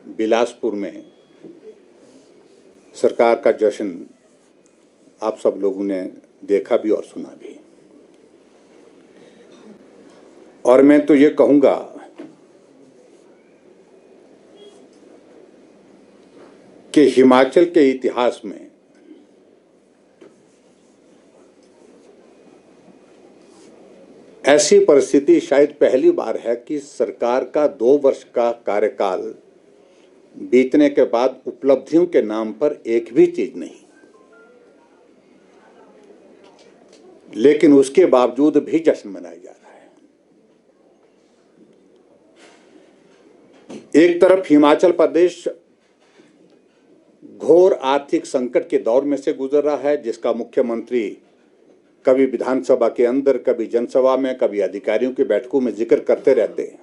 बिलासपुर में सरकार का जश्न आप सब लोगों ने देखा भी और सुना भी। और मैं तो ये कहूँगा कि हिमाचल के इतिहास में ऐसी परिस्थिति शायद पहली बार है कि सरकार का 2 वर्ष का कार्यकाल बीतने के बाद उपलब्धियों के नाम पर एक भी चीज नहीं, लेकिन उसके बावजूद भी जश्न मनाया जा रहा है। एक तरफ हिमाचल प्रदेश घोर आर्थिक संकट के दौर में से गुजर रहा है, जिसका मुख्यमंत्री कभी विधानसभा के अंदर, कभी जनसभा में, कभी अधिकारियों की बैठकों में जिक्र करते रहते हैं।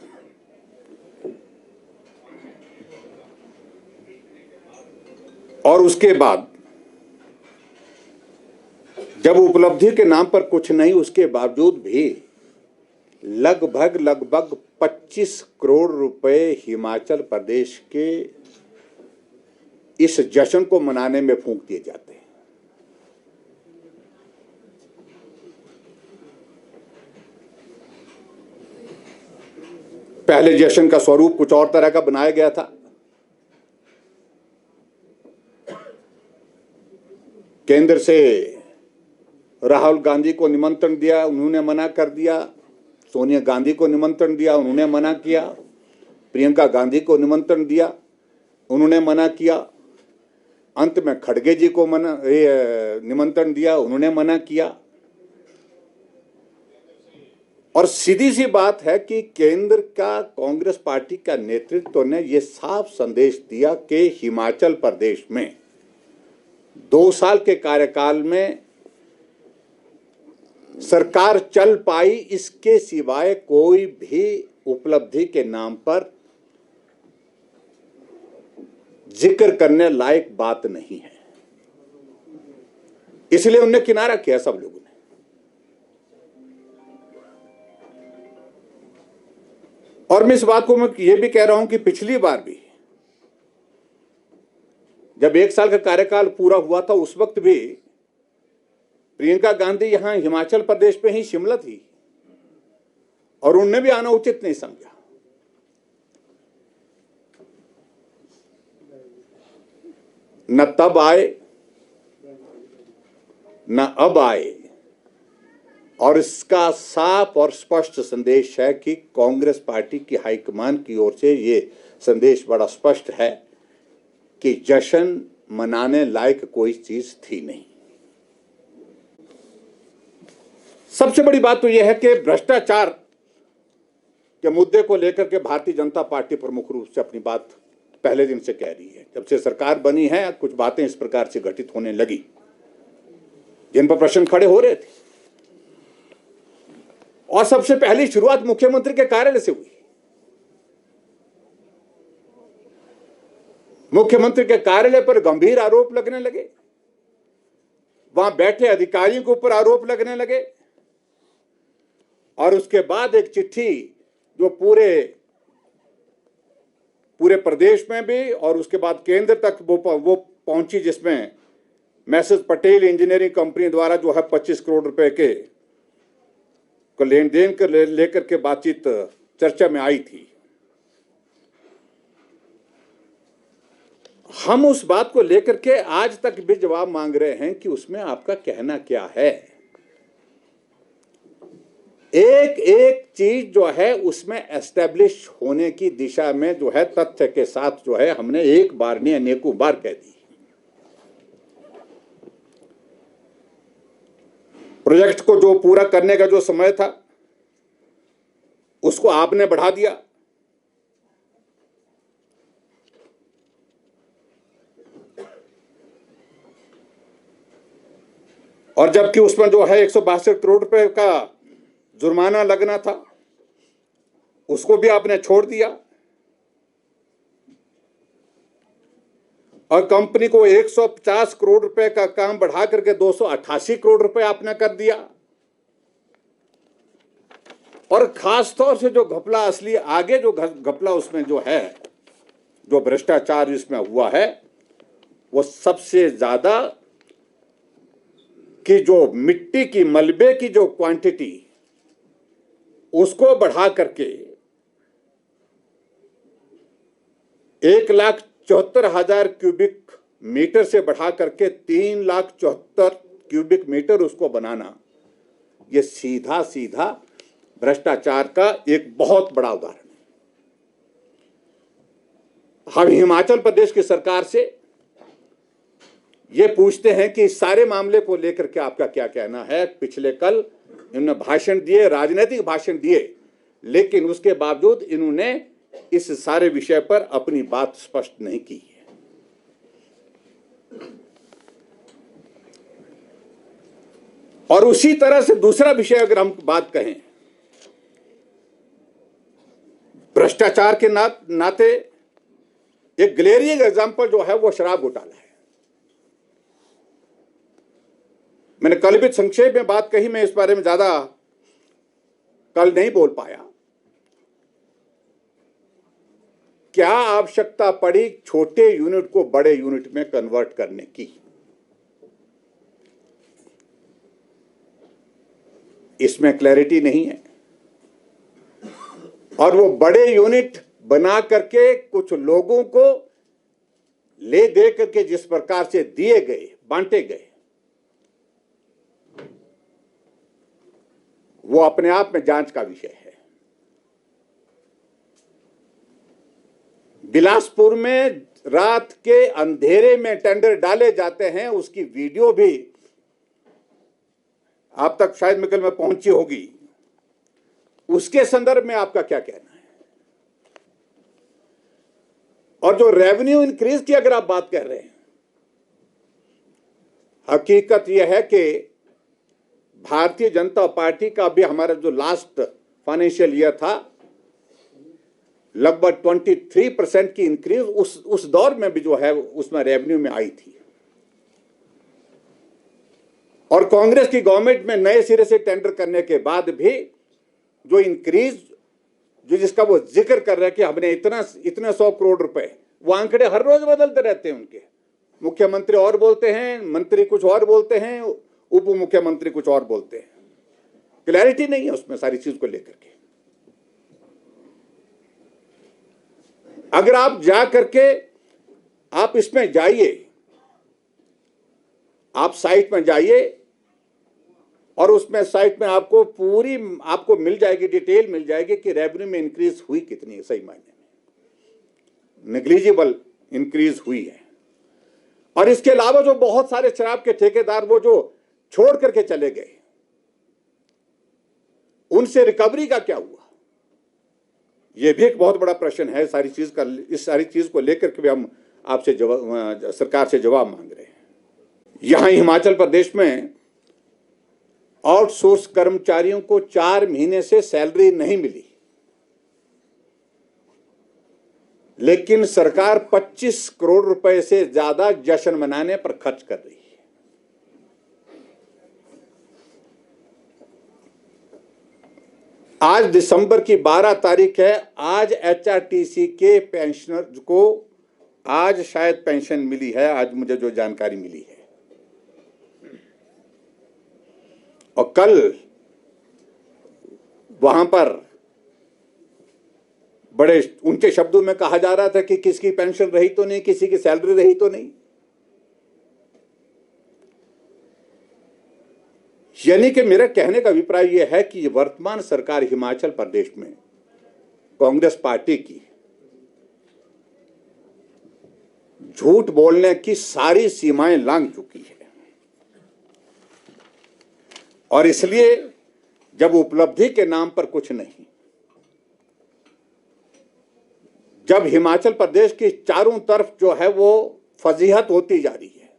और उसके बाद जब उपलब्धि के नाम पर कुछ नहीं, उसके बावजूद भी लगभग 25 करोड़ रुपए हिमाचल प्रदेश के इस जश्न को मनाने में फूंक दिए जाते हैं। पहले जश्न का स्वरूप कुछ और तरह का बनाया गया था। केंद्र से राहुल गांधी को निमंत्रण दिया, उन्होंने मना कर दिया। सोनिया गांधी को निमंत्रण दिया, उन्होंने मना किया। प्रियंका गांधी को निमंत्रण दिया, उन्होंने मना किया। अंत में खड़गे जी को निमंत्रण दिया, उन्होंने मना किया। और सीधी सी बात है कि केंद्र का कांग्रेस पार्टी का नेतृत्व ने यह साफ संदेश दिया कि हिमाचल प्रदेश में 2 साल के कार्यकाल में सरकार चल पाई, इसके सिवाय कोई भी उपलब्धि के नाम पर जिक्र करने लायक बात नहीं है। इसलिए उन्हें किनारा किया सब लोगों ने। और मैं इस बात को मैं ये भी कह रहा हूं कि पिछली बार भी जब 1 साल का कार्यकाल पूरा हुआ था, उस वक्त भी प्रियंका गांधी यहां हिमाचल प्रदेश पे ही शिमला थी और उनने भी आना उचित नहीं समझा। न तब आए न अब आए। और इसका साफ और स्पष्ट संदेश है कि कांग्रेस पार्टी की हाईकमान की ओर से ये संदेश बड़ा स्पष्ट है कि जश्न मनाने लायक कोई चीज थी नहीं। सबसे बड़ी बात तो यह है कि भ्रष्टाचार के मुद्दे को लेकर के भारतीय जनता पार्टी प्रमुख रूप से अपनी बात पहले दिन से कह रही है। जब से सरकार बनी है, कुछ बातें इस प्रकार से घटित होने लगी जिन पर प्रश्न खड़े हो रहे थे। और सबसे पहली शुरुआत मुख्यमंत्री के कार्यालय से हुई। मुख्यमंत्री के कार्यालय पर गंभीर आरोप लगने लगे, वहां बैठे अधिकारियों के ऊपर आरोप लगने लगे। और उसके बाद एक चिट्ठी जो पूरे प्रदेश में भी और उसके बाद केंद्र तक वो पहुंची, जिसमें मैसेज पटेल इंजीनियरिंग कंपनी द्वारा जो है 25 करोड़ रुपए के लेन देन कर लेकर के बातचीत चर्चा में आई थी। हम उस बात को लेकर के आज तक भी जवाब मांग रहे हैं कि उसमें आपका कहना क्या है। एक एक चीज जो है उसमें एस्टेब्लिश होने की दिशा में जो है तथ्य के साथ जो है हमने एक बार नहीं अनेकों बार कह दी। प्रोजेक्ट को जो पूरा करने का जो समय था उसको आपने बढ़ा दिया। और जबकि उसमें जो है 162 करोड़ रुपए का जुर्माना लगना था, उसको भी आपने छोड़ दिया। और कंपनी को 150 करोड़ रुपए का काम बढ़ा करके 288 करोड़ रुपए आपने कर दिया। और खास तौर से जो घपला असली आगे जो घपला उसमें जो है जो भ्रष्टाचार इसमें हुआ है वो सबसे ज्यादा कि जो मिट्टी की मलबे की जो क्वांटिटी उसको बढ़ा करके 1,74,000 क्यूबिक मीटर से बढ़ा करके 3,74,000 क्यूबिक मीटर उसको बनाना, ये सीधा सीधा भ्रष्टाचार का एक बहुत बड़ा उदाहरण है। हम हिमाचल प्रदेश की सरकार से ये पूछते हैं कि इस सारे मामले को लेकर के आपका क्या कहना है। पिछले कल इन्होंने भाषण दिए, राजनीतिक भाषण दिए, लेकिन उसके बावजूद इन्होंने इस सारे विषय पर अपनी बात स्पष्ट नहीं की है। और उसी तरह से दूसरा विषय अगर हम बात कहें, भ्रष्टाचार के नाते एक ग्लेरियन एग्जांपल जो है वो शराब घोटाला है। मैंने कल भी संक्षेप में बात कही, मैं इस बारे में ज्यादा कल नहीं बोल पाया। क्या आवश्यकता पड़ी छोटे यूनिट को बड़े यूनिट में कन्वर्ट करने की? इसमें क्लैरिटी नहीं है। और वो बड़े यूनिट बना करके कुछ लोगों को ले दे करके जिस प्रकार से दिए गए, बांटे गए, वो अपने आप में जांच का विषय है। बिलासपुर में रात के अंधेरे में टेंडर डाले जाते हैं, उसकी वीडियो भी आप तक शायद निकल में पहुंची होगी। उसके संदर्भ में आपका क्या कहना है? और जो रेवेन्यू इंक्रीज की अगर आप बात कर रहे हैं, हकीकत यह है कि भारतीय जनता पार्टी का भी हमारा जो लास्ट फाइनेंशियल ईयर था, लगभग 23% की इंक्रीज उस दौर में भी जो है उसमें रेवेन्यू में आई थी। और कांग्रेस की गवर्नमेंट में नए सिरे से टेंडर करने के बाद भी जो इंक्रीज जो जिसका वो जिक्र कर रहे हैं कि हमने इतना 100 करोड़ रुपए, वो आंकड़े हर रोज बदलते रहते हैं उनके। मुख्यमंत्री और बोलते हैं, मंत्री कुछ और बोलते हैं, उप मुख्यमंत्री कुछ और बोलते हैं। क्लैरिटी नहीं है उसमें सारी चीज को लेकर के। अगर आप जा करके आप इसमें जाइए, आप साइट में जाइए और उसमें साइट में आपको पूरी आपको मिल जाएगी, डिटेल मिल जाएगी कि रेवेन्यू में इंक्रीज हुई कितनी है। सही मायने में नेग्लिजिबल इंक्रीज हुई है। और इसके अलावा जो बहुत सारे शराब के ठेकेदार वो जो छोड़ करके चले गए, उनसे रिकवरी का क्या हुआ? यह भी एक बहुत बड़ा प्रश्न है। सारी चीज का, इस सारी चीज को लेकर के भी हम आपसे सरकार से जवाब मांग रहे हैं। यहां हिमाचल प्रदेश में आउटसोर्स कर्मचारियों को 4 महीने से सैलरी नहीं मिली, लेकिन सरकार 25 करोड़ रुपए से ज्यादा जश्न मनाने पर खर्च कर रही है। आज दिसंबर की 12 तारीख है। आज एचआरटीसी के पेंशनर को आज शायद पेंशन मिली है, आज मुझे जो जानकारी मिली है। और कल वहां पर बड़े ऊंचे शब्दों में कहा जा रहा था कि किसकी पेंशन रही तो नहीं, किसी की सैलरी रही तो नहीं। यानी कि मेरा कहने का अभिप्राय यह है कि वर्तमान सरकार हिमाचल प्रदेश में कांग्रेस पार्टी की झूठ बोलने की सारी सीमाएं लांघ चुकी है। और इसलिए जब उपलब्धि के नाम पर कुछ नहीं, जब हिमाचल प्रदेश की चारों तरफ जो है वो फजीहत होती जा रही है,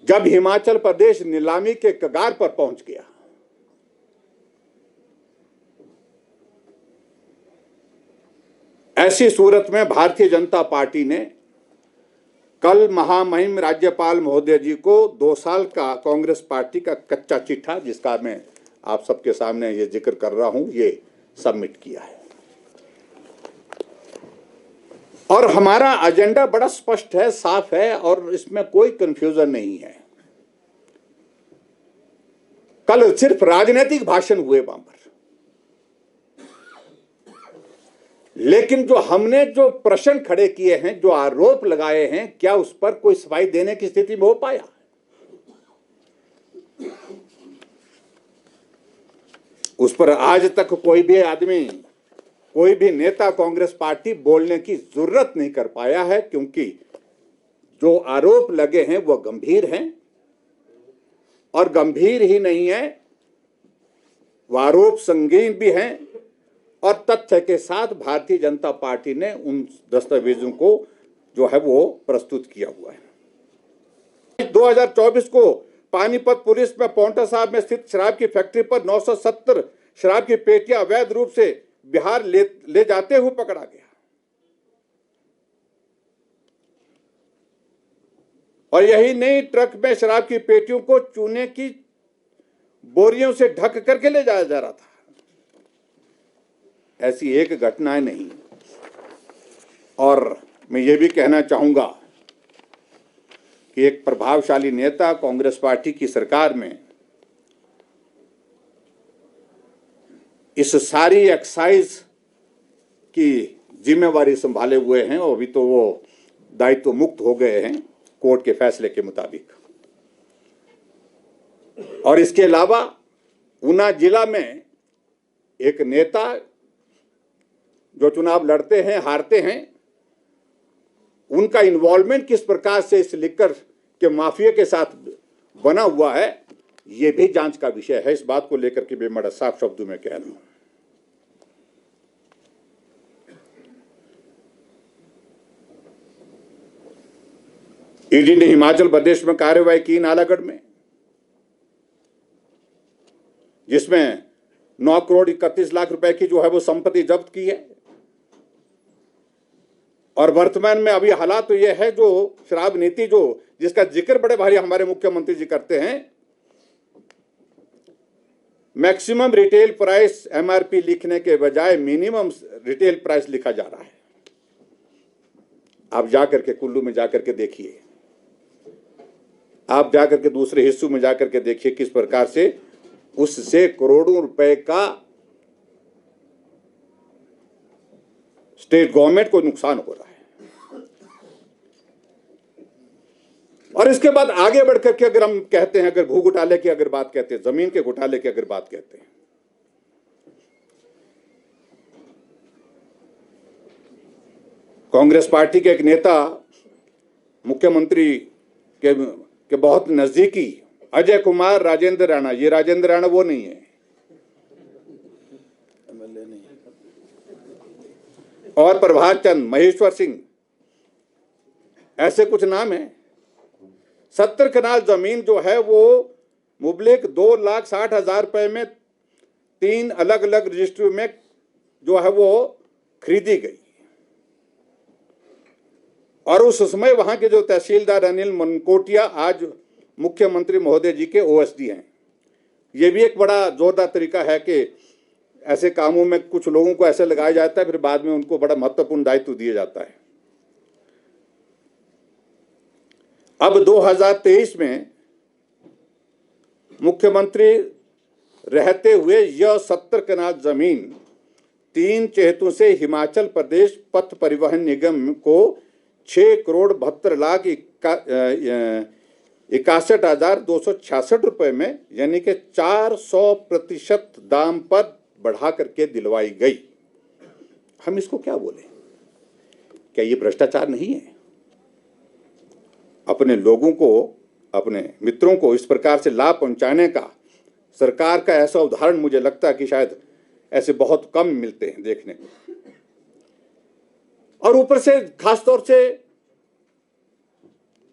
जब हिमाचल प्रदेश नीलामी के कगार पर पहुंच गया, ऐसी सूरत में भारतीय जनता पार्टी ने कल महामहिम राज्यपाल महोदय जी को 2 साल का कांग्रेस पार्टी का कच्चा चिट्ठा, जिसका मैं आप सबके सामने ये जिक्र कर रहा हूं, ये सबमिट किया है। और हमारा एजेंडा बड़ा स्पष्ट है, साफ है और इसमें कोई कंफ्यूजन नहीं है। कल सिर्फ राजनीतिक भाषण हुए वहां पर, लेकिन जो हमने जो प्रश्न खड़े किए हैं, जो आरोप लगाए हैं, क्या उस पर कोई सफाई देने की स्थिति में हो पाया? उस पर आज तक कोई भी आदमी, कोई भी नेता कांग्रेस पार्टी बोलने की जरूरत नहीं कर पाया है, क्योंकि जो आरोप लगे हैं वो गंभीर हैं। और गंभीर ही नहीं है, वो आरोप संगीन भी हैं और तथ्य के साथ भारतीय जनता पार्टी ने उन दस्तावेजों को जो है वो प्रस्तुत किया हुआ है। 2024 को पानीपत पुलिस में पौंटा साहब में स्थित शराब की फैक्ट्री पर 970 शराब की पेटियां अवैध रूप से बिहार ले जाते हुए पकड़ा गया। और यही नहीं, ट्रक में शराब की पेटियों को चूने की बोरियों से ढक करके ले जाया जा रहा था। ऐसी एक घटना नहीं। और मैं ये भी कहना चाहूंगा कि एक प्रभावशाली नेता कांग्रेस पार्टी की सरकार में इस सारी एक्साइज की जिम्मेवारी संभाले हुए हैं और अभी तो वो दायित्व मुक्त हो गए हैं कोर्ट के फैसले के मुताबिक। और इसके अलावा ऊना जिला में एक नेता जो चुनाव लड़ते हैं, हारते हैं, उनका इन्वॉल्वमेंट किस प्रकार से इस लिकर के माफिया के साथ बना हुआ है, यह भी जांच का विषय है। इस बात को लेकर के भी बड़ा साफ शब्दों में कह रहा हूं। ईडी ने हिमाचल प्रदेश में कार्रवाई की नालागढ़ में, जिसमें 9 करोड़ 31 लाख रुपए की जो है वो संपत्ति जब्त की है। और वर्तमान में अभी हालात तो यह है, जो शराब नीति जिसका जिक्र बड़े भारी हमारे मुख्यमंत्री जी करते हैं, मैक्सिमम रिटेल प्राइस एमआरपी लिखने के बजाय मिनिमम रिटेल प्राइस लिखा जा रहा है। आप जाकर के कुल्लू में जाकर के देखिए, आप जाकर के दूसरे हिस्सों में जाकर के देखिए किस प्रकार से उससे करोड़ों रुपए का स्टेट गवर्नमेंट को नुकसान हो रहा है। और इसके बाद आगे बढ़कर के अगर हम कहते हैं, अगर भू घोटाले की अगर बात कहते हैं, जमीन के घोटाले की अगर बात कहते हैं, कांग्रेस पार्टी के एक नेता, मुख्यमंत्री के बहुत नजदीकी अजय कुमार राजेंद्र राणा, ये राजेंद्र राणा वो नहीं है, एमएलए नहीं, और प्रभात चंद, महेश्वर सिंह, ऐसे कुछ नाम है। 70 कनाल जमीन जो है वो मुबलिक 2,60,000 रुपए में 3 अलग अलग रजिस्ट्री में जो है वो खरीदी गई। और उस समय वहां के जो तहसीलदार अनिल मनकोटिया आज मुख्यमंत्री महोदय जी के ओएसडी हैं। ये भी एक बड़ा जोरदार तरीका है कि ऐसे कामों में कुछ लोगों को ऐसे लगाया जाता है, फिर बाद में उनको बड़ा महत्वपूर्ण दायित्व दिया जाता है। अब 2023 में मुख्यमंत्री रहते हुए यह 70 कनाल जमीन 3 चेतों से हिमाचल प्रदेश पथ परिवहन निगम को 6 करोड़ 72 लाख 61,266 रुपए में, यानी कि 400% दाम पर बढ़ा करके दिलवाई गई। हम इसको क्या बोले? क्या ये भ्रष्टाचार नहीं है? अपने लोगों को, अपने मित्रों को इस प्रकार से लाभ पहुंचाने का सरकार का ऐसा उदाहरण मुझे लगता है कि शायद ऐसे बहुत कम मिलते हैं देखने को। और ऊपर से खासतौर से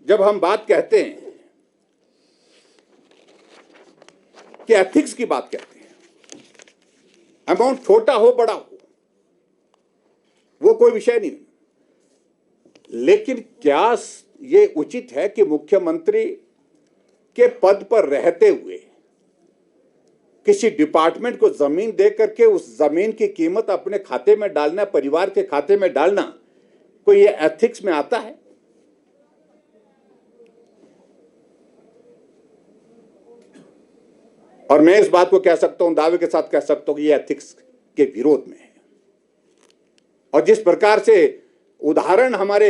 जब हम बात कहते हैं कि एथिक्स की बात कहते हैं, अमाउंट छोटा हो बड़ा हो वो कोई विषय नहीं, लेकिन क्या ये उचित है कि मुख्यमंत्री के पद पर रहते हुए किसी डिपार्टमेंट को जमीन दे करके उस जमीन की कीमत अपने खाते में डालना, परिवार के खाते में डालना कोई ये एथिक्स में आता है? और मैं इस बात को कह सकता हूं, दावे के साथ कह सकता हूं कि ये एथिक्स के विरोध में है। और जिस प्रकार से उदाहरण हमारे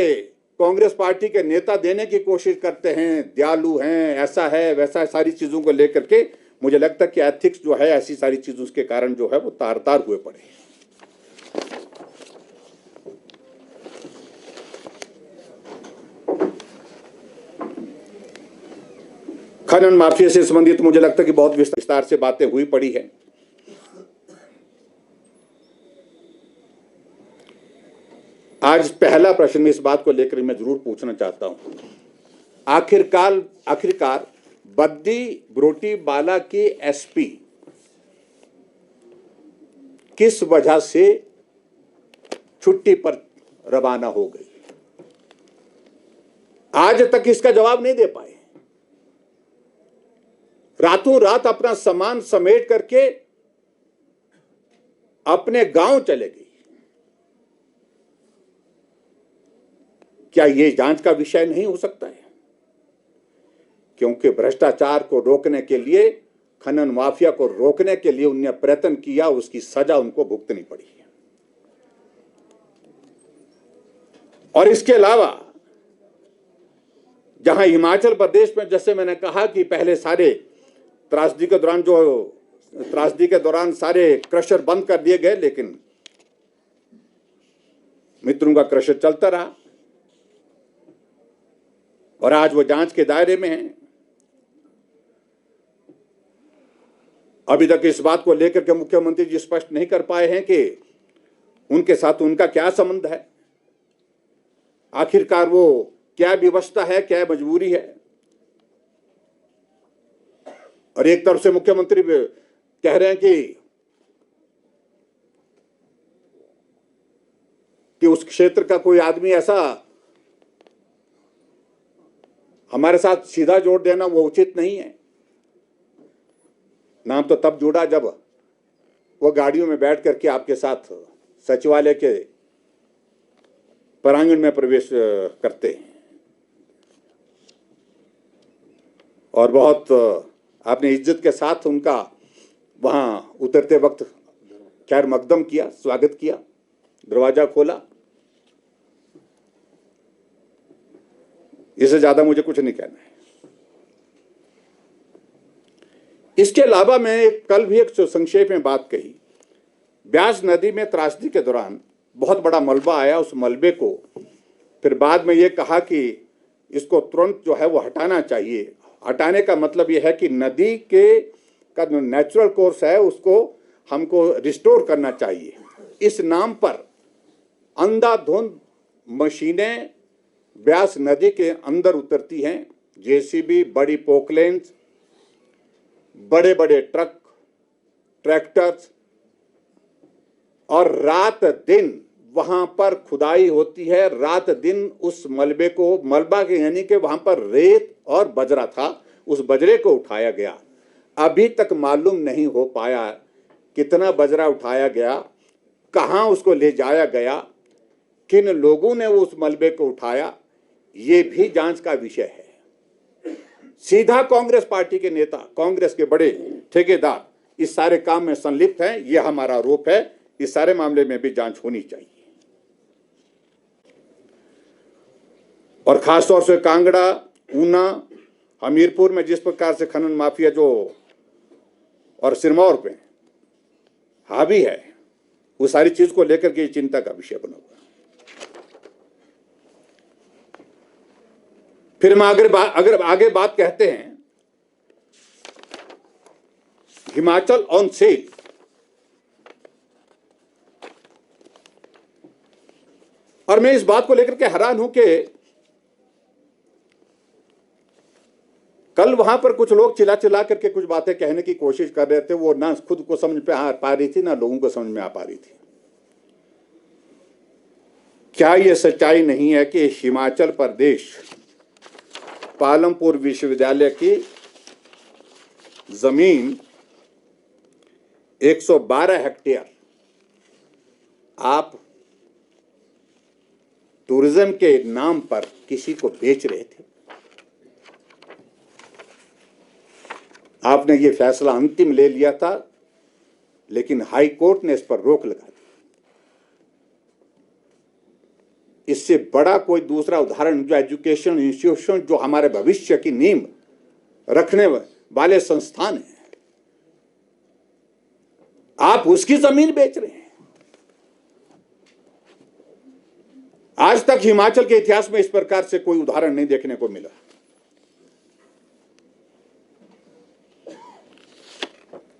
कांग्रेस पार्टी के नेता देने की कोशिश करते हैं, दयालु हैं, ऐसा है वैसा है, सारी चीजों को लेकर के, मुझे लगता है कि एथिक्स जो है ऐसी सारी चीजों के कारण जो है वो तार तार हुए पड़े हैं। खनन माफिया से संबंधित मुझे लगता है कि बहुत विस्तार से बातें हुई पड़ी है। आज पहला प्रश्न में इस बात को लेकर मैं जरूर पूछना चाहता हूं, आखिरकार बद्दी बरोटीवाला की एसपी किस वजह से छुट्टी पर रवाना हो गई? आज तक इसका जवाब नहीं दे पाए। रातों रात अपना सामान समेट करके अपने गांव चले गई। क्या यह जांच का विषय नहीं हो सकता है? क्योंकि भ्रष्टाचार को रोकने के लिए, खनन माफिया को रोकने के लिए उन्होंने प्रयत्न किया, उसकी सजा उनको भुगतनी पड़ी है। और इसके अलावा जहां हिमाचल प्रदेश में, जैसे मैंने कहा कि पहले सारे त्रासदी के दौरान सारे क्रशर बंद कर दिए गए, लेकिन मित्रों का क्रशर चलता रहा और आज वो जांच के दायरे में है। अभी तक इस बात को लेकर के मुख्यमंत्री जी स्पष्ट नहीं कर पाए हैं कि उनके साथ उनका क्या संबंध है, आखिरकार वो क्या विवशता है, क्या मजबूरी है। और एक तरफ से मुख्यमंत्री कह रहे हैं कि उस क्षेत्र का कोई आदमी ऐसा हमारे साथ सीधा जोड़ देना वो उचित नहीं है। नाम तो तब जुड़ा जब वो गाड़ियों में बैठ करके आपके साथ सचिवालय के प्रांगण में प्रवेश करते हैं और बहुत आपने इज्जत के साथ उनका वहां उतरते वक्त खैर मकदम किया, स्वागत किया, दरवाजा खोला। इससे ज्यादा मुझे कुछ नहीं कहना है। इसके अलावा मैं कल भी एक संक्षेप में बात कही, ब्यास नदी में त्रासदी के दौरान बहुत बड़ा मलबा आया। उस मलबे को फिर बाद में ये कहा कि इसको तुरंत जो है वो हटाना चाहिए। हटाने का मतलब ये है कि नदी के का नेचुरल कोर्स है उसको हमको रिस्टोर करना चाहिए। इस नाम पर अंधाधुंध मशीनें ब्यास नदी के अंदर उतरती हैं, जेसीबी, बड़ी पोकलेन्स, बड़े बड़े ट्रक, ट्रैक्टर्स, और रात दिन वहां पर खुदाई होती है। रात दिन उस मलबे को, मलबा के यानी कि वहां पर रेत और बजरा था, उस बजरे को उठाया गया। अभी तक मालूम नहीं हो पाया कितना बजरा उठाया गया, कहां उसको ले जाया गया, किन लोगों ने उस मलबे को उठाया, ये भी जांच का विषय है। सीधा कांग्रेस पार्टी के नेता, कांग्रेस के बड़े ठेकेदार इस सारे काम में संलिप्त हैं, यह हमारा आरोप है। इस सारे मामले में भी जांच होनी चाहिए। और खासतौर से कांगड़ा, ऊना, हमीरपुर में जिस प्रकार से खनन माफिया जो और सिरमौर पे हावी है, वो सारी चीज को लेकर के चिंता का विषय बना हुआ। फिर हम अगर आगे बात कहते हैं हिमाचल ऑन सेल, और मैं इस बात को लेकर के हैरान हूं कि कल वहां पर कुछ लोग चिल्ला चिल्ला करके कुछ बातें कहने की कोशिश कर रहे थे। वो ना खुद को समझ पे आ पा रही थी, ना लोगों को समझ में आ पा रही थी। क्या यह सच्चाई नहीं है कि हिमाचल प्रदेश पालमपुर विश्वविद्यालय की जमीन 112 हेक्टेयर आप टूरिज्म के नाम पर किसी को बेच रहे थे। आपने ये फैसला अंतिम ले लिया था, लेकिन हाई कोर्ट ने इस पर रोक लगा दी। इससे बड़ा कोई दूसरा उदाहरण जो एजुकेशन इंस्टीट्यूशन, जो हमारे भविष्य की नींव रखने वाले संस्थान हैं, आप उसकी जमीन बेच रहे हैं। आज तक हिमाचल के इतिहास में इस प्रकार से कोई उदाहरण नहीं देखने को मिला।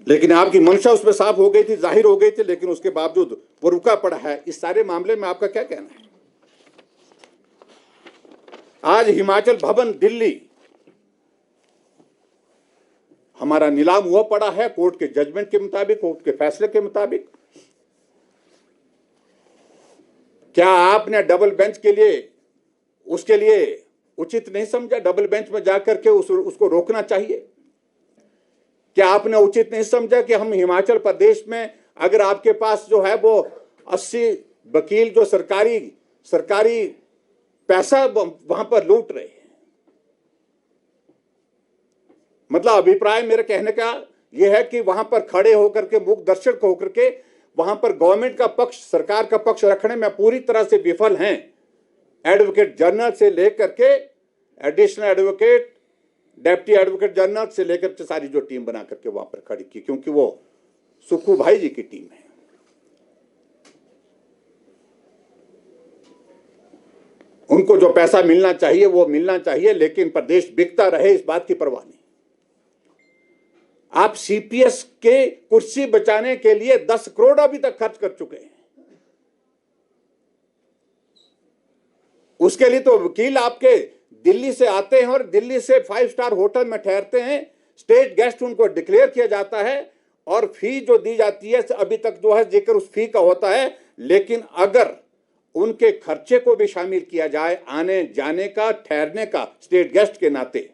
लेकिन आपकी मंशा उसमें साफ हो गई थी, जाहिर हो गई थी, लेकिन उसके बावजूद वो रुका पड़ा है। इस सारे मामले में आपका क्या कहना है? आज हिमाचल भवन दिल्ली हमारा नीलाम हुआ पड़ा है कोर्ट के जजमेंट के मुताबिक, कोर्ट के फैसले के मुताबिक। क्या आपने डबल बेंच के लिए उसके लिए उचित नहीं समझा? डबल बेंच में जाकर के उसको रोकना चाहिए। क्या आपने उचित नहीं समझा कि हम हिमाचल प्रदेश में अगर आपके पास जो है वो 80 वकील जो सरकारी पैसा वहां पर लूट रहे हैं? मतलब अभिप्राय मेरे कहने का यह है कि वहां पर खड़े होकर के, मूक दर्शक होकर के वहां पर गवर्नमेंट का पक्ष, सरकार का पक्ष रखने में पूरी तरह से विफल हैं। एडवोकेट जनरल से लेकर के additional advocate, deputy advocate general से लेकर के सारी जो टीम बना करके वहां पर खड़ी की, क्योंकि वो सुक्खू भाई जी की टीम है। उनको जो पैसा मिलना चाहिए वो मिलना चाहिए, लेकिन प्रदेश बिकता रहे इस बात की परवाह नहीं। आप सीपीएस के कुर्सी बचाने के लिए 10 करोड़ अभी तक खर्च कर चुके हैं। उसके लिए तो वकील आपके दिल्ली से आते हैं और दिल्ली से 5 स्टार होटल में ठहरते हैं, स्टेट गेस्ट उनको डिक्लेयर किया जाता है और फी जो दी जाती है अभी तक जो है जिक्र उस फी का होता है। लेकिन अगर उनके खर्चे को भी शामिल किया जाए, आने जाने का, ठहरने का, स्टेट गेस्ट के नाते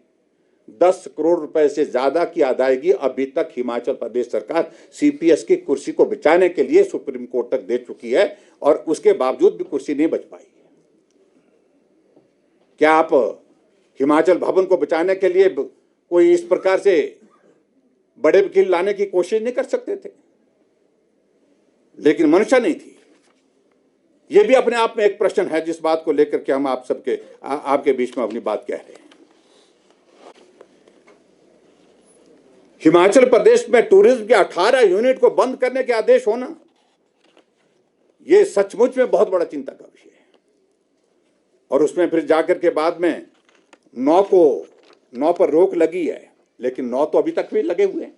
10 करोड़ रुपए से ज्यादा की अदायगी अभी तक हिमाचल प्रदेश सरकार सीपीएस की कुर्सी को बचाने के लिए सुप्रीम कोर्ट तक दे चुकी है और उसके बावजूद भी कुर्सी नहीं बच पाई। क्या आप हिमाचल भवन को बचाने के लिए कोई इस प्रकार से बड़े वकील लाने की कोशिश नहीं कर सकते थे? लेकिन मंशा नहीं थी। यह भी अपने आप में एक प्रश्न है जिस बात को लेकर के हम आप सबके आपके बीच में अपनी बात कह रहे हैं। हिमाचल प्रदेश में टूरिज्म के 18 यूनिट को बंद करने के आदेश होना, यह सचमुच में बहुत बड़ा चिंता का विषय है। और उसमें फिर जाकर के बाद में 9 पर रोक लगी है, लेकिन 9 तो अभी तक भी लगे हुए हैं।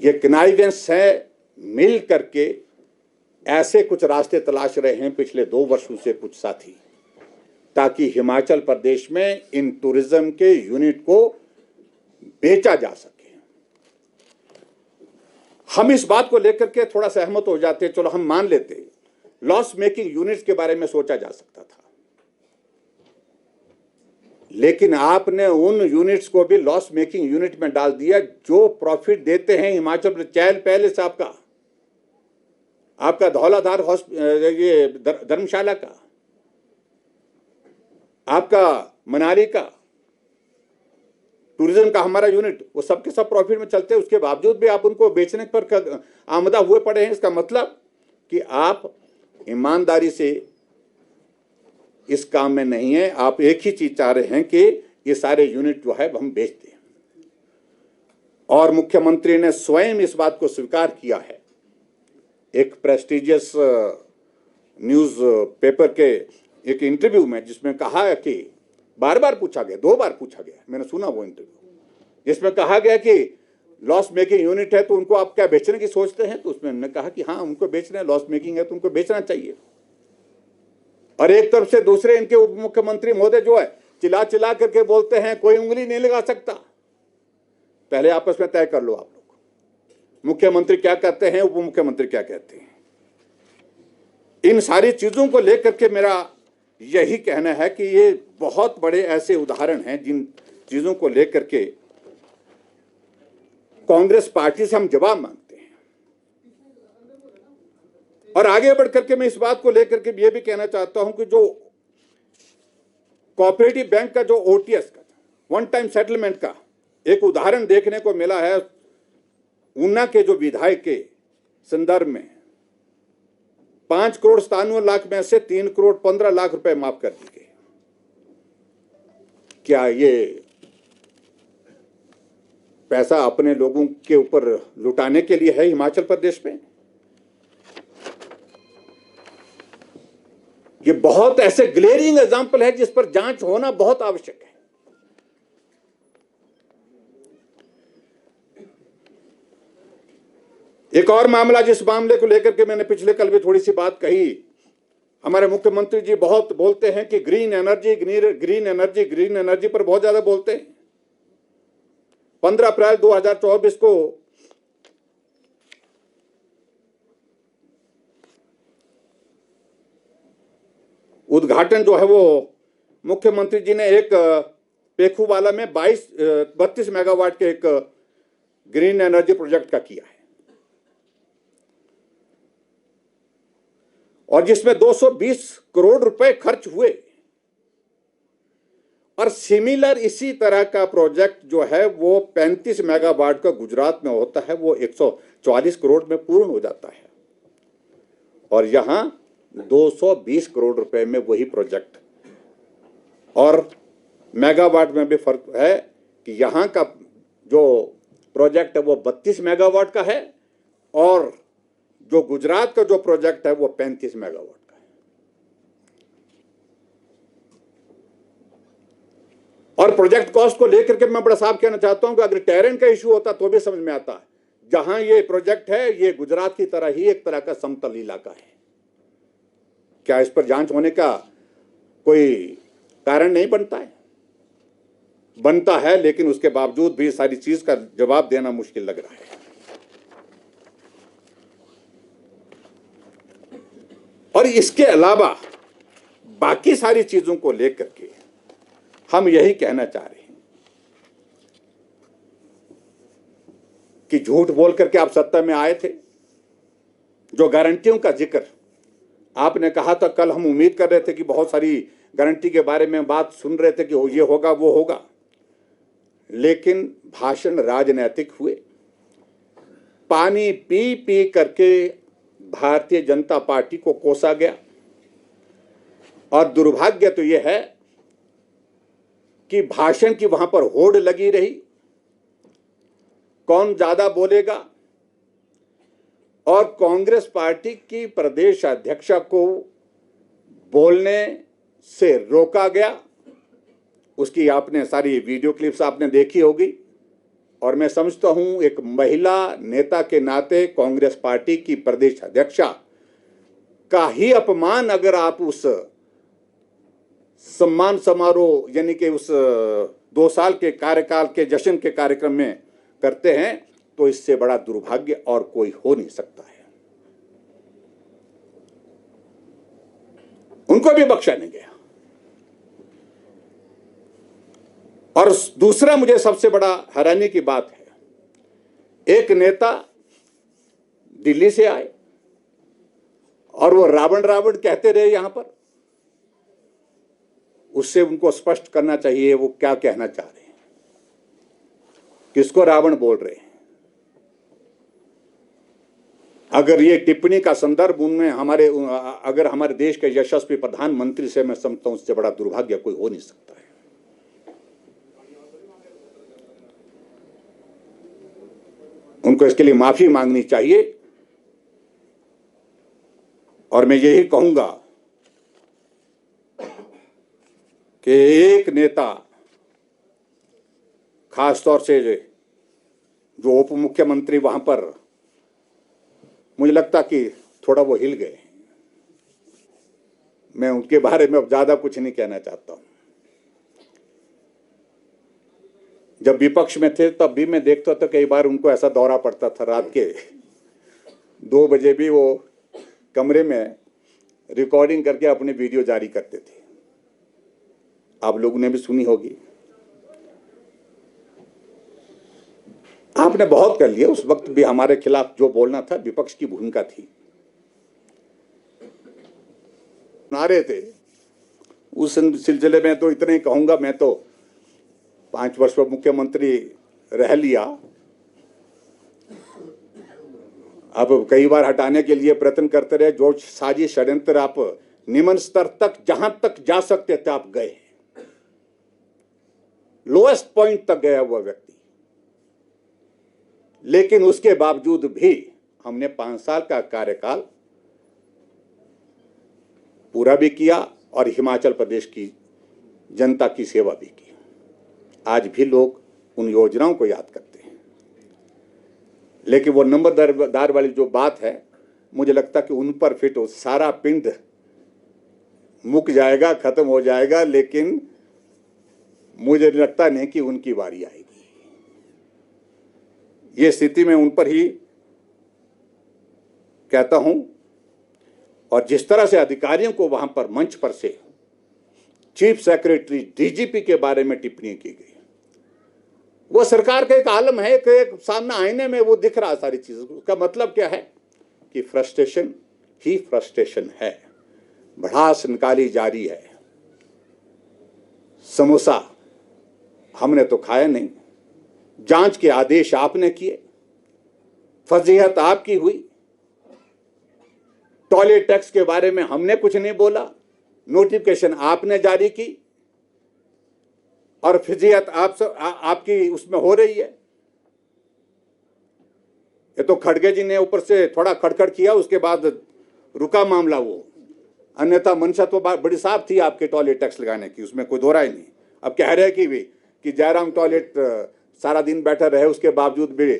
ये कनाइवेंस है, मिल करके ऐसे कुछ रास्ते तलाश रहे हैं पिछले 2 वर्षों से कुछ साथी, ताकि हिमाचल प्रदेश में इन टूरिज्म के यूनिट को बेचा जा सके। हम इस बात को लेकर के थोड़ा सहमत हो जाते, चलो हम मान लेते लॉस मेकिंग यूनिट्स के बारे में सोचा जा सकता था, लेकिन आपने उन यूनिट्स को भी लॉस मेकिंग यूनिट में डाल दिया जो प्रॉफिट देते हैं हिमाचल प्रदेश। चैल पैलेस आपका धौलाधार ये धर्मशाला का, आपका मनाली का टूरिज्म का हमारा यूनिट, वो सबके सब प्रॉफिट में चलते हैं। उसके बावजूद भी आप उनको बेचने पर आमदा हुए पड़े हैं। इसका मतलब कि आप ईमानदारी से इस काम में नहीं है। आप एक ही चीज चाह रहे हैं कि ये सारे यूनिट जो है हम बेच दें। और मुख्यमंत्री ने स्वयं इस बात को स्वीकार किया है। एक प्रेस्टिजियस न्यूज पेपर के एक इंटरव्यू में, जिसमें कहा है कि बार बार पूछा गया, 2 बार पूछा गया, मैंने सुना वो इंटरव्यू, जिसमें कहा गया कि लॉस मेकिंग यूनिट है तो उनको आप क्या बेचने की सोचते हैं? तो उसमें उन्होंने कहा कि हाँ, उनको बेचना है, लॉस मेकिंग है तो उनको बेचना चाहिए। और एक तरफ से दूसरे इनके उप मुख्यमंत्री महोदय जो है चिल्ला चिल्ला करके बोलते हैं कोई उंगली नहीं लगा सकता। पहले आपस में तय कर लो आप लोग, मुख्यमंत्री क्या कहते हैं, उप मुख्यमंत्री क्या कहते हैं। इन सारी चीजों को लेकर के मेरा यही कहना है कि ये बहुत बड़े ऐसे उदाहरण हैं जिन चीजों को लेकर के कांग्रेस पार्टी से हम जवाब मांगते हैं। और आगे बढ़ करके मैं इस बात को लेकर के ये भी कहना चाहता हूं कि जो कोऑपरेटिव बैंक का जो ओटीएस का वन टाइम सेटलमेंट का एक उदाहरण देखने को मिला है ऊना के जो विधायक के संदर्भ में 5,97,00,000 में से 3,15,00,000 रुपए माफ कर दिए गए। क्या ये पैसा अपने लोगों के ऊपर लुटाने के लिए है हिमाचल प्रदेश में? ये बहुत ऐसे ग्लेरिंग एग्जाम्पल है जिस पर जांच होना बहुत आवश्यक है। एक और मामला, जिस मामले को लेकर के मैंने पिछले कल भी थोड़ी सी बात कही, हमारे मुख्यमंत्री जी बहुत बोलते हैं कि ग्रीन एनर्जी पर बहुत ज्यादा बोलते हैं। 15 अप्रैल 2024 को उद्घाटन जो है वो मुख्यमंत्री जी ने एक पेखूवाला में 32 मेगावाट के एक ग्रीन एनर्जी प्रोजेक्ट का किया है और जिसमें 220 करोड़ रुपए खर्च हुए। और सिमिलर इसी तरह का प्रोजेक्ट जो है वो 35 मेगावाट का गुजरात में होता है, वो 144 करोड़ में पूर्ण हो जाता है और यहां 220 करोड़ रुपए में वही प्रोजेक्ट। और मेगावाट में भी फर्क है कि यहां का जो प्रोजेक्ट है वो 32 मेगावाट का है और जो गुजरात का जो प्रोजेक्ट है वो 35 मेगावाट का है। और प्रोजेक्ट कॉस्ट को लेकर के मैं बड़ा साफ कहना चाहता हूं कि अगर टेरेन का इश्यू होता तो भी समझ में आता है। जहां ये प्रोजेक्ट है ये गुजरात की तरह ही एक तरह का समतल इलाका है। क्या इस पर जांच होने का कोई कारण नहीं बनता है? बनता है, लेकिन उसके बावजूद भी सारी चीज का जवाब देना मुश्किल लग रहा है। और इसके अलावा बाकी सारी चीजों को लेकर के हम यही कहना चाह रहे हैं कि झूठ बोल करके आप सत्ता में आए थे। जो गारंटियों का जिक्र आपने कहा था, कल हम उम्मीद कर रहे थे कि बहुत सारी गारंटी के बारे में बात सुन रहे थे कि ये होगा वो होगा, लेकिन भाषण राजनीतिक हुए। पानी पी पी करके भारतीय जनता पार्टी को कोसा गया और दुर्भाग्य तो यह है कि भाषण की वहां पर होड़ लगी रही, कौन ज्यादा बोलेगा, और कांग्रेस पार्टी की प्रदेश अध्यक्षा को बोलने से रोका गया। उसकी आपने सारी वीडियो क्लिप्स आपने देखी होगी और मैं समझता हूं एक महिला नेता के नाते कांग्रेस पार्टी की प्रदेश अध्यक्षा का ही अपमान अगर आप उस सम्मान समारोह यानी कि उस 2 साल के कार्यकाल के जश्न के कार्यक्रम में करते हैं तो इससे बड़ा दुर्भाग्य और कोई हो नहीं सकता है। उनको भी बख्शा नहीं गया। और दूसरा मुझे सबसे बड़ा हैरानी की बात है, एक नेता दिल्ली से आए और वो रावण रावण कहते रहे यहां पर। उससे उनको स्पष्ट करना चाहिए वो क्या कहना चाह रहे हैं, किसको रावण बोल रहे हैं। अगर ये टिप्पणी का संदर्भ उनमें अगर हमारे देश के यशस्वी प्रधानमंत्री से मैं समझता हूं, उससे बड़ा दुर्भाग्य कोई हो नहीं सकता है। उनको इसके लिए माफी मांगनी चाहिए। और मैं यही कहूंगा कि एक नेता, खासतौर से जो उप मुख्यमंत्री वहां पर, मुझे लगता कि थोड़ा वो हिल गए। मैं उनके बारे में अब ज्यादा कुछ नहीं कहना चाहता हूं। जब विपक्ष में थे तब भी मैं देखता था कई बार उनको ऐसा दौरा पड़ता था, रात के 2 बजे भी वो कमरे में रिकॉर्डिंग करके अपनी वीडियो जारी करते थे। आप लोगों ने भी सुनी होगी। आपने बहुत कर लिया, उस वक्त भी हमारे खिलाफ जो बोलना था विपक्ष की भूमिका थी। बना रहे थे। उस सिलसिले में तो इतना ही कहूँगा, मैं तो 5 वर्ष पर मुख्यमंत्री रह लिया। अब कई बार हटाने के लिए प्रयत्न करते रहे, जो साजिश षड्यंत्र आप निम्न स्तर तक जहां तक जा सकते थे आप गए, लोएस्ट पॉइंट तक गया हुआ व्यक्ति। लेकिन उसके बावजूद भी हमने 5 साल का कार्यकाल पूरा भी किया और हिमाचल प्रदेश की जनता की सेवा भी की। आज भी लोग उन योजनाओं को याद करते हैं, लेकिन वो नंबरदार वाली जो बात है, मुझे लगता कि उन पर फिर तो सारा पिंड मुक जाएगा, खत्म हो जाएगा, लेकिन मुझे लगता नहीं कि उनकी बारी आएगी। ये स्थिति में उन पर ही कहता हूं। और जिस तरह से अधिकारियों को वहां पर मंच पर से चीफ सेक्रेटरी, डीजीपी के बारे में टिप्पणी की गई, वो सरकार का एक आलम है कि एक सामने आईने में वो दिख रहा सारी चीजें। उसका मतलब क्या है कि फ्रस्ट्रेशन ही फ्रस्ट्रेशन है, भड़ास निकाली जा रही है। समोसा हमने तो खाया नहीं, जांच के आदेश आपने किए, फजीहत आपकी हुई, टॉयलेट टैक्स के बारे में हमने कुछ नहीं बोला, नोटिफिकेशन आपने जारी की और फजीहत आपकी उसमें हो रही है। ये तो खड़गे जी ने ऊपर से थोड़ा खड़खड़ किया, उसके बाद रुका मामला वो, अन्यथा मंशा तो बड़ी साफ थी आपके टॉयलेट टैक्स लगाने की, उसमें कोई दो राय नहीं। अब कह रहे कि जयराम टॉयलेट सारा दिन बैठा रहे, उसके बावजूद भी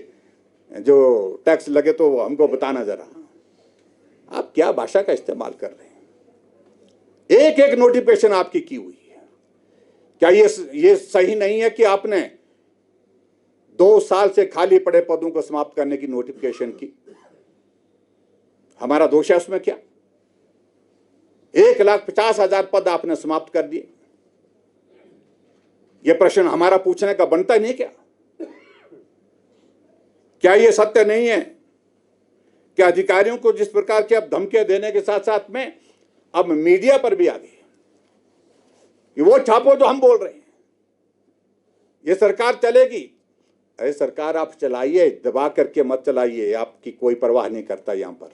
जो टैक्स लगे तो हमको बताना जरा। आप क्या भाषा का इस्तेमाल कर रहे हैं? एक एक नोटिफिकेशन आपकी की हुई है। क्या ये सही नहीं है कि आपने 2 साल से खाली पड़े पदों को समाप्त करने की नोटिफिकेशन की? हमारा दोष है उसमें क्या? 1,50,000 पद आपने समाप्त कर दिए। यह प्रश्न हमारा पूछने का बनता नहीं क्या? क्या यह सत्य नहीं है कि अधिकारियों को जिस प्रकार की अब धमकियां देने के साथ साथ में अब मीडिया पर भी आ गई कि वो छापो जो हम बोल रहे हैं, ये सरकार चलेगी? अरे सरकार आप चलाइए, दबा करके मत चलाइए, आपकी कोई परवाह नहीं करता यहां पर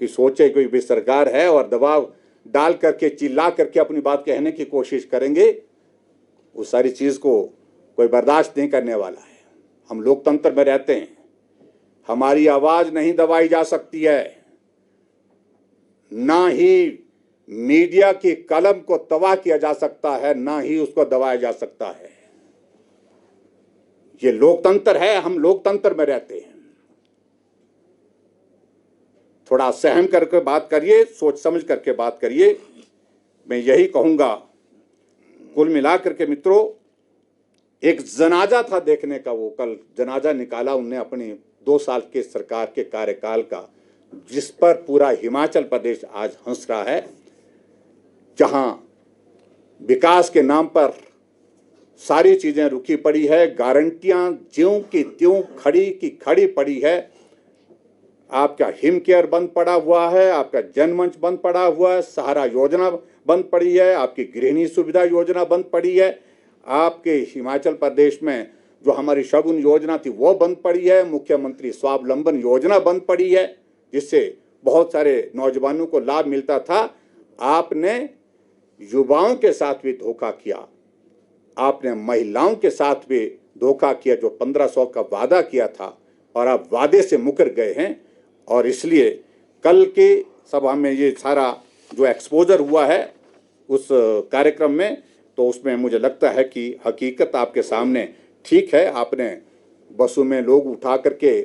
कि सोचे कोई भी सरकार है और दबाव डाल करके चिल्ला करके अपनी बात कहने की कोशिश करेंगे, उस सारी चीज को कोई बर्दाश्त नहीं करने वाला है। हम लोकतंत्र में रहते हैं, हमारी आवाज नहीं दबाई जा सकती है, ना ही मीडिया की कलम को तबाह किया जा सकता है, ना ही उसको दबाया जा सकता है। ये लोकतंत्र है, हम लोकतंत्र में रहते हैं। थोड़ा सहम करके बात करिए, सोच समझ करके बात करिए। मैं यही कहूंगा। कुल मिलाकर के मित्रों, एक जनाजा था देखने का, वो कल जनाजा निकाला उनने अपने 2 साल के सरकार के कार्यकाल का, जिस पर पूरा हिमाचल प्रदेश आज हंस रहा है, जहां विकास के नाम पर सारी चीजें रुकी पड़ी है, गारंटियां ज्यों की त्यों खड़ी की खड़ी पड़ी है। आपका हिम केयर बंद पड़ा हुआ है, आपका जनमंच बंद पड़ा हुआ है, सहारा योजना बंद पड़ी है, आपकी गृहिणी सुविधा योजना बंद पड़ी है, आपके हिमाचल प्रदेश में जो हमारी शगुन योजना थी वो बंद पड़ी है, मुख्यमंत्री स्वावलंबन योजना बंद पड़ी है, जिससे बहुत सारे नौजवानों को लाभ मिलता था। आपने युवाओं के साथ भी धोखा किया, आपने महिलाओं के साथ भी धोखा किया, जो 1500 का वादा किया था और आप वादे से मुकर गए हैं। और इसलिए कल के सभा में ये सारा जो एक्सपोजर हुआ है उस कार्यक्रम में, तो उसमें मुझे लगता है कि हकीकत आपके सामने ठीक है। आपने बसों में लोग उठा करके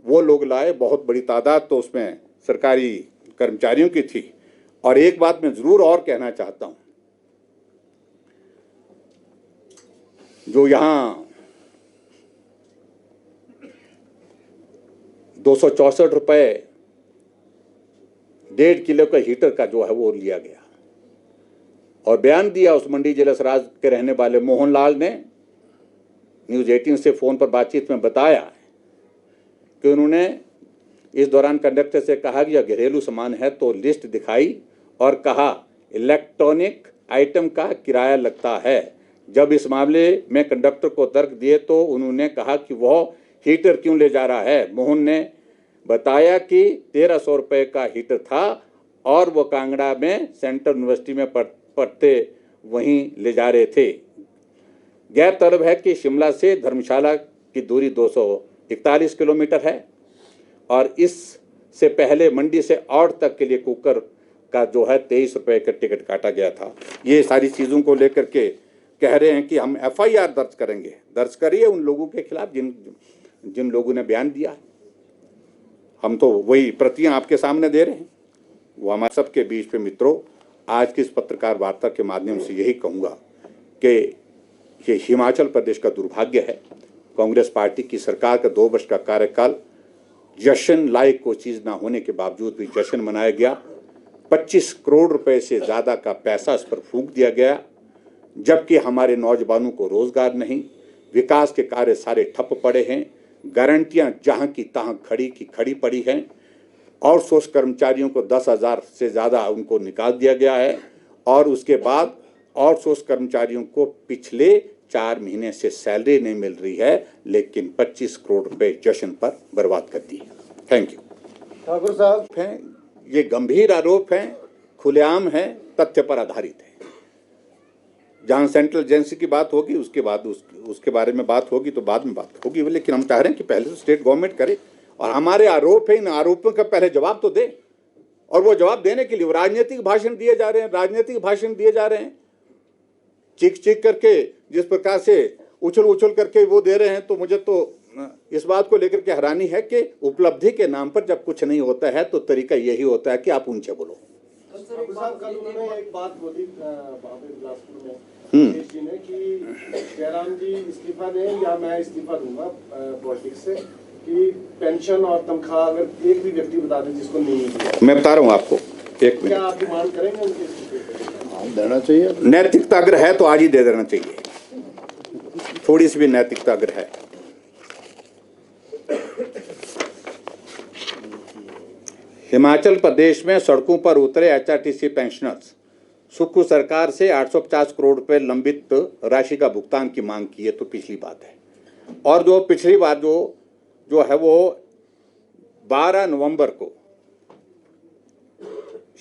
वो लोग लाए, बहुत बड़ी तादाद तो उसमें सरकारी कर्मचारियों की थी। और एक बात मैं जरूर और कहना चाहता हूं, जो यहां 264 रुपए 1.5 किलो का हीटर का जो है वो लिया गया, और बयान दिया उस मंडी जिला सराज के रहने वाले मोहनलाल ने न्यूज़ 18 से फोन पर बातचीत में बताया कि उन्होंने इस दौरान कंडक्टर से कहा कि यह घरेलू सामान है, तो लिस्ट दिखाई और कहा इलेक्ट्रॉनिक आइटम का किराया लगता है। जब इस मामले में कंडक्टर को तर्क दिए तो उन्होंने कहा कि वह हीटर क्यों ले जा रहा है। मोहन ने बताया कि 1300 रुपये का हीटर था और वो कांगड़ा में सेंट्रल यूनिवर्सिटी में पढ़ते वहीं ले जा रहे थे। गौरतलब है कि शिमला से धर्मशाला की दूरी 241 किलोमीटर है और इससे पहले मंडी से औड़ तक के लिए कुकर का जो है 23 रुपये का टिकट काटा गया था। ये सारी चीज़ों को लेकर के कह रहे हैं कि हम FIR दर्ज करेंगे। दर्ज करिए उन लोगों के खिलाफ जिन लोगों ने बयान दिया। हम तो वही प्रतियां आपके सामने दे रहे हैं। वो हमारे सबके बीच पे मित्रों, आज की इस पत्रकार वार्ता के माध्यम से यही कहूँगा कि ये हिमाचल प्रदेश का दुर्भाग्य है। कांग्रेस पार्टी की सरकार का 2 वर्ष का कार्यकाल जश्न लायक कोई चीज़ ना होने के बावजूद भी जश्न मनाया गया। 25 करोड़ रुपए से ज़्यादा का पैसा इस पर फूंक दिया गया, जबकि हमारे नौजवानों को रोजगार नहीं, विकास के कार्य सारे ठप पड़े हैं, गारंटियां जहां की तहां खड़ी की खड़ी पड़ी हैं। आउटसोर्स कर्मचारियों को 10,000 से ज़्यादा उनको निकाल दिया गया है और उसके बाद आउटसोर्स कर्मचारियों को पिछले 4 महीने से सैलरी नहीं मिल रही है, लेकिन 25 करोड़ रुपए जश्न पर बर्बाद कर दी। Thank you. ठाकुर साहब हैं, ये गंभीर आरोप हैं, खुलेआम हैं, तथ्य पर आधारित है। जहां सेंट्रल एजेंसी की बात होगी उसके बाद उसके बारे में बात होगी तो बाद में बात होगी, लेकिन हम चाह रहे हैं कि पहले तो स्टेट गवर्नमेंट करे और हमारे आरोप है, इन आरोपों का पहले जवाब तो दे। और वो जवाब देने के लिए वो राजनीतिक भाषण दिए जा रहे हैं, चीख करके जिस प्रकार से उछल करके वो दे रहे हैं। तो मुझे तो इस बात को लेकर के हैरानी है कि उपलब्धि के नाम पर जब कुछ नहीं होता है तो तरीका यही होता है कि आप ऊंचे बोलो। कल उन्होंने एक बात बोली बिलासपुर में जी ने कि जयराम जी इस्तीफा दें या मैं इस्तीफा दूंगा पॉलिटिक्स से, कि पेंशन और तनख्वाह अगर एक भी व्यक्ति बता दे जिसको नहीं मिली। मैं बता रहा हूँ आपको, एक मिनट। क्या आप डिमांड करेंगे उनके इस्तीफे? देना चाहिए। नैतिकता अगर है तो आज ही दे देना चाहिए, थोड़ी सी भी नैतिकता अगर है। हिमाचल प्रदेश में सड़कों पर उतरे HRTC पेंशनर्स। सुक्खू सरकार से 850 करोड़ रुपए लंबित राशि का भुगतान की मांग की है तो पिछली बात है। और जो पिछली बार जो है वो 12 नवंबर को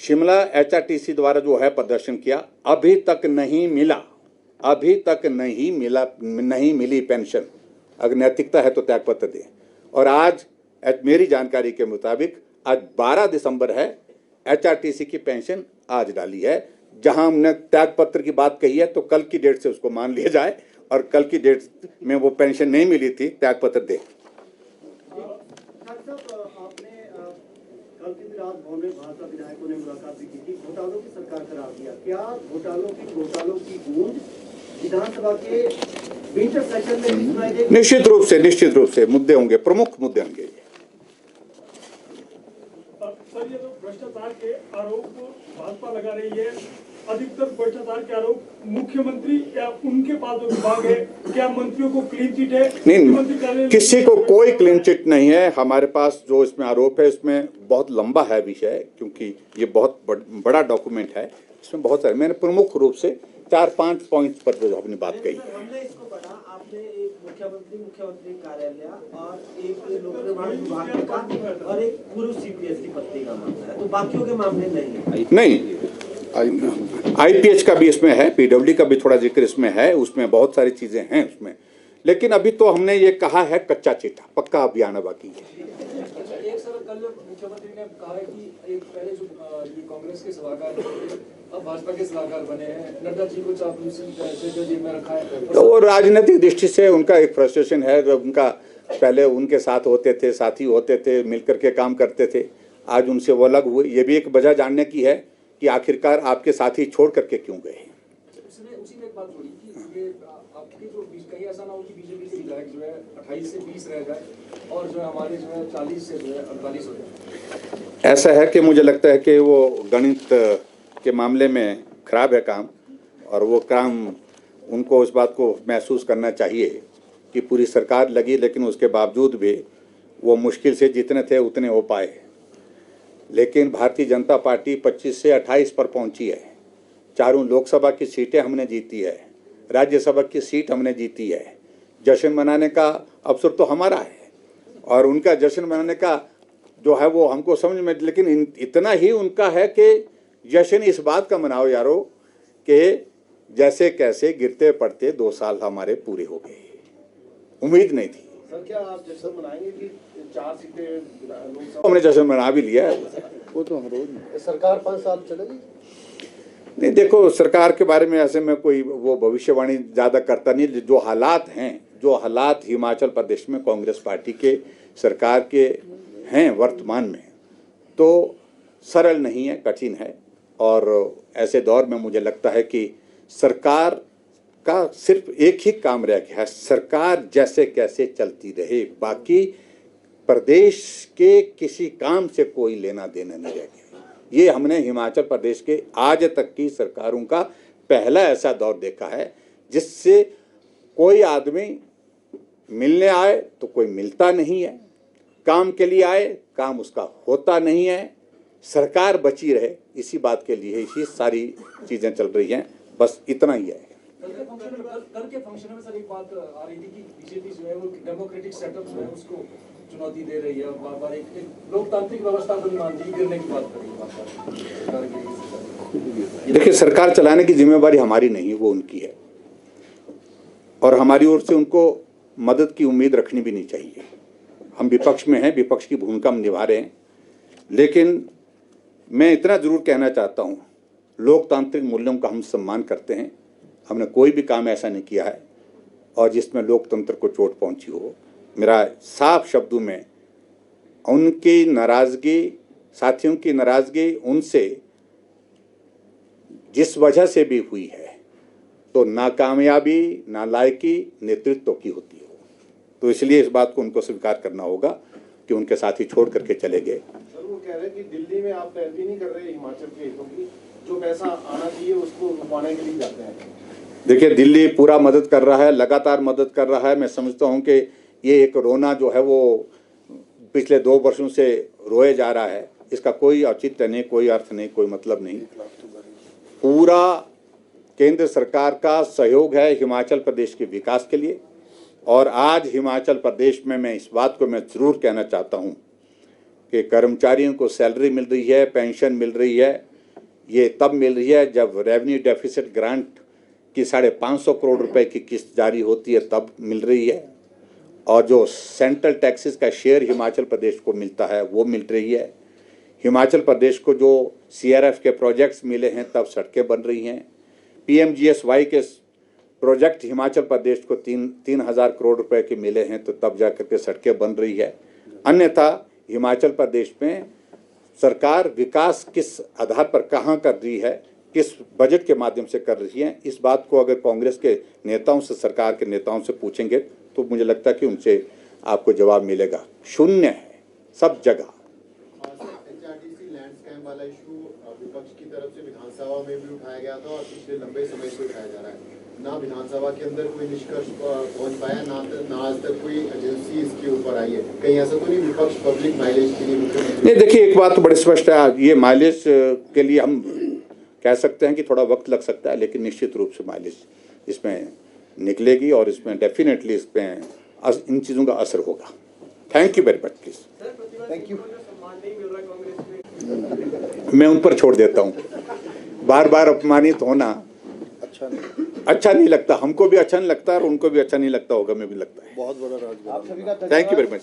शिमला HRTC द्वारा जो है प्रदर्शन किया, अभी तक नहीं मिली पेंशन। अगर नैतिकता है तो त्यागपत्र दें। और आज मेरी जानकारी के मुताबिक आज 12 दिसंबर है, HRTC की पेंशन आज डाली है। जहां हमने त्यागपत्र की बात कही है तो कल की डेट से उसको मान लिया जाए और कल की डेट में वो पेंशन नहीं मिली थी, त्यागपत्र दे। आपने कल की रात भवन में भाजपा विधायकों ने मुलाकात भी की थी, घोटालों की सरकार करार दिया। क्या घोटालों की गूंज विधानसभा के विंटर सेशन में सुनाई देगी? निश्चित रूप से मुद्दे होंगे, प्रमुख मुद्दे होंगे। सर, ये तो भ्रष्टाचार के आरोप भाजपा लगा रही है, अधिकतर भ्रष्टाचार के आरोप मुख्यमंत्री या उनके पास जो विभाग है, क्या मंत्रियों को क्लीन चिट है? नहीं, किसी को कोई क्लीन चिट नहीं है। हमारे पास जो इसमें आरोप है इसमें बहुत लंबा है विषय, क्योंकि ये बहुत बड़ा डॉक्यूमेंट है। इसमें बहुत सारे, मैंने प्रमुख रूप से 4-5 पॉइंट पर जो अपनी बात कही। हमने इसको पढ़ा, आपने एक मुख्यमंत्री कार्यालय और एक लोक निर्माण विभाग का और एक पूर्व CPS की पत्नी का मामला है, तो बाकियों के मामले नहीं। IPH का भी इसमें है, PWD का भी थोड़ा जिक्र इसमें है, उसमें बहुत सारी चीजें हैं उसमें। लेकिन अभी तो हमने ये कहा है कच्चा चिट्ठा, पक्का अभियान बाकी है। एक सर, कल मुख्यमंत्री ने कहा है कि एक पहले जो कांग्रेस के सलाहकार थे अब भाजपा के सलाहकार बने हैं, नड्डा जी को चापलूसी जेल में रखा है। तो वो राजनीतिक दृष्टि से उनका एक फ्रस्ट्रेशन है। उनका पहले उनके साथ होते थे, साथी होते थे, मिलकर के काम करते थे, आज उनसे वो अलग हुए। ये भी एक वजह जानने की है कि आखिरकार आपके साथी छोड़ करके क्यों गए। उसी में एक बात जोड़ी कि ये आपके जो कहीं ऐसा ना हो कि बीजेपी के विधायक जो है 28 से 20 रह जाए और जो है हमारे जो है 40 से जो है 48 हो जाए। ऐसा है कि मुझे लगता है कि वो गणित के मामले में खराब है काम, और वो काम उनको इस बात को महसूस करना चाहिए कि पूरी सरकार लगी, लेकिन उसके बावजूद भी वो मुश्किल से जितने थे उतने हो पाए। लेकिन भारतीय जनता पार्टी 25 से 28 पर पहुंची है। चारों लोकसभा की सीटें हमने जीती है, राज्यसभा की सीट हमने जीती है। जश्न मनाने का अवसर तो हमारा है और उनका जश्न मनाने का जो है वो हमको समझ में, लेकिन इतना ही उनका है कि जश्न इस बात का मनाओ यारो कि जैसे कैसे गिरते पड़ते 2 साल हमारे पूरे हो गए। उम्मीद नहीं थी। सर क्या आप जश्न मनाएंगे कि 4 सीटें लोकसभा? हमने जश्न मना भी लिया है। वो तो हम रोज सरकार 5 साल चलेगी। नहीं, देखो सरकार के बारे में ऐसे में कोई वो भविष्यवाणी ज़्यादा करता नहीं। जो हालात हैं, जो हालात हिमाचल प्रदेश में कांग्रेस पार्टी के सरकार के हैं वर्तमान में, तो सरल नहीं है, कठिन है। और ऐसे दौर में मुझे लगता है कि सरकार का सिर्फ एक ही काम रह गया है, सरकार जैसे कैसे चलती रहे, बाकी प्रदेश के किसी काम से कोई लेना देना नहीं रह गया। ये हमने हिमाचल प्रदेश के आज तक की सरकारों का पहला ऐसा दौर देखा है जिससे कोई आदमी मिलने आए तो कोई मिलता नहीं है, काम के लिए आए काम उसका होता नहीं है, सरकार बची रहे, इसी बात के लिए ही सारी चीज़ें चल रही हैं। बस इतना ही है। कल के फंक्शन में सर एक बात आ रही थी कि बीजेपी जो है वो डेमोक्रेटिक सेटअप जो है उसको चुनौती दे रही है और बार बार एक लोकतांत्रिक व्यवस्था को नहीं मानती, गिरने की बात कर रही है। देखिए, सरकार चलाने की जिम्मेवारी हमारी नहीं, वो उनकी है और हमारी ओर से उनको मदद की उम्मीद रखनी भी नहीं चाहिए। हम विपक्ष में हैं, विपक्ष की भूमिका हम निभा रहे हैं, लेकिन मैं इतना ज़रूर कहना चाहता हूँ, लोकतांत्रिक मूल्यों का हम सम्मान करते हैं। हमने कोई भी काम ऐसा नहीं किया है और जिसमें लोकतंत्र को चोट पहुंची हो। मेरा साफ शब्दों में उनकी नाराज़गी, साथियों की नाराज़गी उनसे जिस वजह से भी हुई है, तो नाकामयाबी, नालायकी नेतृत्व की होती हो, तो इसलिए इस बात को उनको स्वीकार करना होगा कि उनके साथी छोड़ करके चले गए। सर वो कह रहे हैं कि दिल्ली में आप पैरवी नहीं कर रहे हिमाचल के हितों की, जो पैसा आना चाहिए उसको रुकवाने के लिए जाते हैं। देखिए, दिल्ली पूरा मदद कर रहा है, लगातार मदद कर रहा है। मैं समझता हूं कि ये एक रोना जो है वो पिछले 2 वर्षों से रोए जा रहा है, इसका कोई औचित्य नहीं, कोई अर्थ नहीं, कोई मतलब नहीं। पूरा केंद्र सरकार का सहयोग है हिमाचल प्रदेश के विकास के लिए और आज हिमाचल प्रदेश में मैं इस बात को मैं ज़रूर कहना चाहता हूं कि कर्मचारियों को सैलरी मिल रही है, पेंशन मिल रही है, ये तब मिल रही है जब रेवेन्यू डेफिसिट ग्रांट की 550 करोड़ रुपए की किस्त जारी होती है, तब मिल रही है। और जो सेंट्रल टैक्सेस का शेयर हिमाचल प्रदेश को मिलता है वो मिल रही है। हिमाचल प्रदेश को जो CRF के प्रोजेक्ट्स मिले हैं तब सड़कें बन रही हैं। PMGSY के प्रोजेक्ट हिमाचल प्रदेश को 3,000 करोड़ रुपए के मिले हैं तो तब जाकर के सड़कें बन रही है। अन्यथा हिमाचल प्रदेश में सरकार विकास किस आधार पर कहाँ कर रही है, किस बजट के माध्यम से कर रही है, इस बात को अगर कांग्रेस के नेताओं से, सरकार के नेताओं से पूछेंगे तो मुझे लगता है कि उनसे आपको जवाब मिलेगा। शून्य है सब जगह। HRTC लैंड स्कैम वाला इशू विपक्ष की तरफ से विधानसभा में भी उठाया गया था और पिछले लंबे समय से उठाया जा रहा है। ना विधानसभा के अंदर कोई निष्कर्ष पहुंच पाया, ना आज तक कोई एजेंसी इसके ऊपर आई है। कहीं ऐसा तो नहीं विपक्ष पब्लिक माइलेज के लिए नहीं, देखिए एक बात तो बड़ी स्पष्ट है, ये माइलेज के लिए हम कह सकते हैं कि थोड़ा वक्त लग सकता है, लेकिन निश्चित रूप से माइलेज इसमें निकलेगी और इसमें डेफिनेटली इसमें इन चीज़ों का असर होगा। Thank you very much please. Thank you. मैं उन पर छोड़ देता हूँ, बार बार अपमानित होना अच्छा नहीं लगता, हमको भी अच्छा नहीं लगता और उनको भी अच्छा नहीं लगता होगा, मैं भी लगता है। बहुत बड़ा राज। Thank you very much.